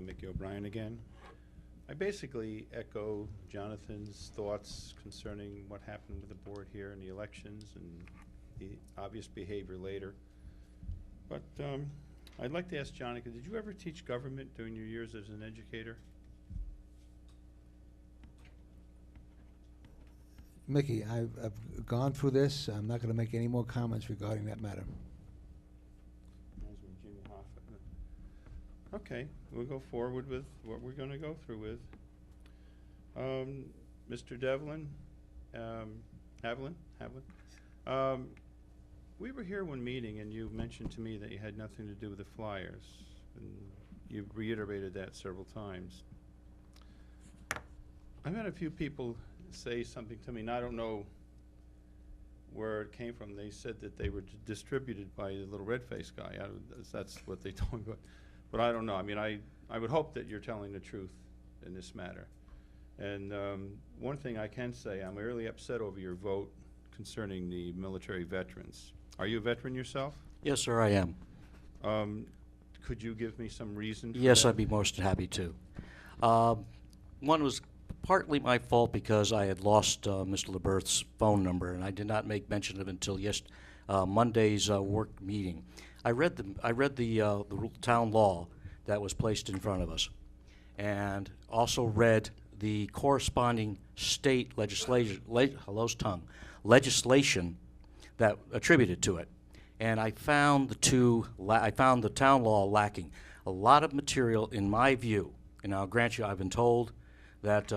Mickey O'Brien again. I basically echo Jonathan's thoughts concerning what happened with the board here in the elections and the obvious behavior later. But I'd like to ask Jonica, did you ever teach government during your years as an educator? Mickey, I've gone through this. I'm not going to make any more comments regarding that matter. Okay, we'll go forward with what we're going to go through with. Mr. Devlin, Haviland, we were here one meeting and you mentioned to me that you had nothing to do with the flyers, and you've reiterated that several times. I've had a few people say something to me, and I don't know where it came from. They said that they were distributed by the little red-faced guy. That's what they told me. But I don't know. I mean, I would hope that you're telling the truth in this matter. And one thing I can say, I'm really upset over your vote concerning the military veterans. Are you a veteran yourself? Yes, sir, I am. Could you give me some reason for Yes, that? I'd be most happy to. One was partly my fault because I had lost Mr. LeBerth's phone number, and I did not make mention of it until Monday's work meeting. I read the town law that was placed in front of us, and also read the corresponding state legislation that attributed to it, and I found the town law lacking a lot of material in my view. And I'll grant you, I've been told that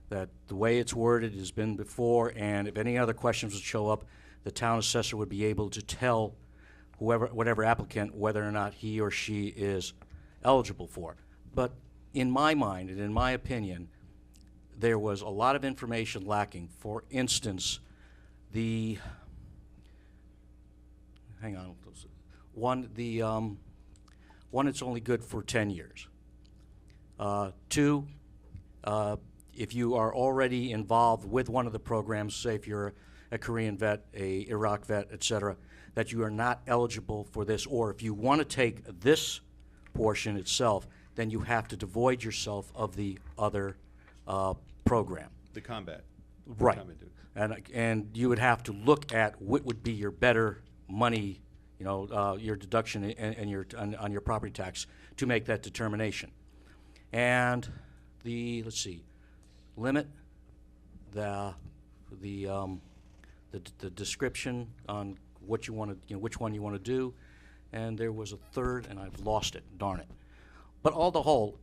that the way it's worded has been before, and if any other questions would show up, the town assessor would be able to tell whatever applicant whether or not he or she is eligible for it. But in my mind and in my opinion, there was a lot of information lacking. For instance, one, it's only good for 10 years. Two, if you are already involved with one of the programs, say if you're a Korean vet, a Iraq vet, et cetera, that you are not eligible for this, or if you want to take this portion itself, then you have to devoid yourself of the other program. The combat. Right. Combat duty. And you would have to look at what would be your better money, your deduction and on your property tax to make that determination. And the limit, the description on what you want to, which one you want to do, and there was a third, and I've lost it. Darn it! But all the whole,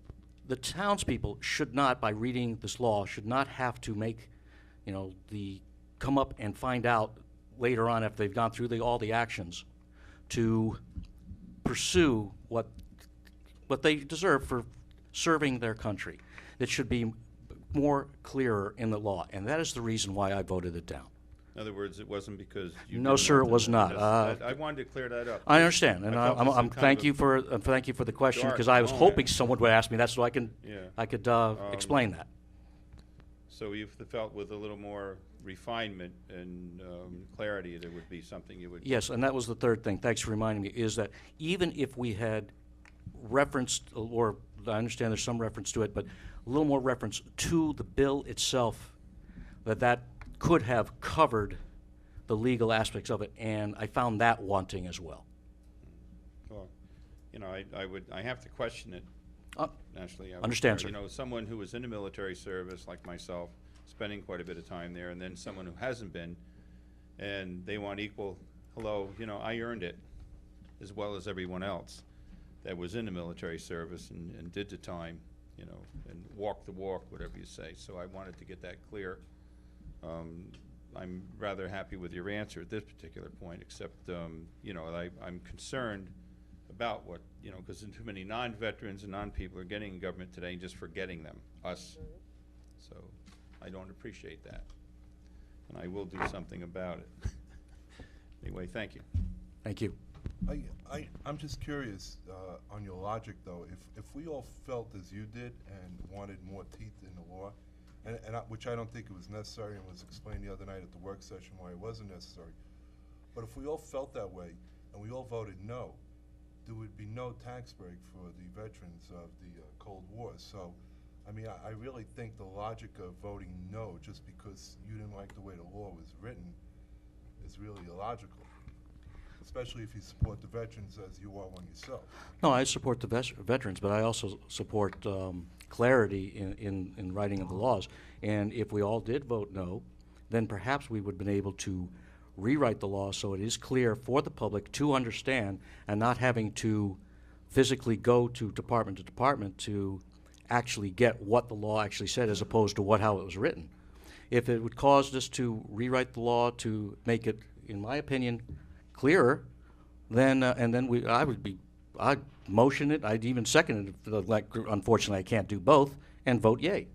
the townspeople should not, by reading this law, should not have to make, come up and find out later on after they've gone through all the actions to pursue what they deserve for serving their country. It should be more clearer in the law, and that is the reason why I voted it down. In other words, it wasn't because you No, didn't sir, want it was to- not. I wanted to clear that up. I understand, and I felt this I'm in kind thank of you a for the question, dark because I was moment. hoping someone would ask me that so I could Yeah. explain that. So you felt with a little more refinement and clarity, there would be something you would. Yes, and that was the third thing. Thanks for reminding me. Is that even if we had referenced, or I understand there's some reference to it, but a little more reference to the bill itself, that could have covered the legal aspects of it, and I found that wanting as well. Well, I have to question it. Naturally, Understand, sir. Someone who was in the military service, like myself, spending quite a bit of time there, and then someone who hasn't been, and they want equal. Hello, I earned it, as well as everyone else that was in the military service and did the time, and walked the walk, whatever you say. So I wanted to get that clear. I'm rather happy with your answer at this particular point, except, I'm concerned about what, because too many non-veterans and non-people are getting in government today and just forgetting them, us. So I don't appreciate that, and I will do something about it. Anyway, thank you. Thank you. I'm just curious on your logic, though. If we all felt as you did and wanted more teeth in the law, which I don't think it was necessary, and was explained the other night at the work session why it wasn't necessary, but if we all felt that way and we all voted no, there would be no tax break for the veterans of the Cold War. So, I mean, I really think the logic of voting no just because you didn't like the way the law was written is really illogical, especially if you support the veterans as you are one yourself. No, I support the veterans, but I also support clarity in writing of the laws. And if we all did vote no, then perhaps we would have been able to rewrite the law so it is clear for the public to understand and not having to physically go to department to actually get what the law actually said as opposed to how it was written. If it would cause us to rewrite the law to make it, in my opinion, clearer, then and then I'd motion it, I'd even second it, like, unfortunately I can't do both, and vote yay.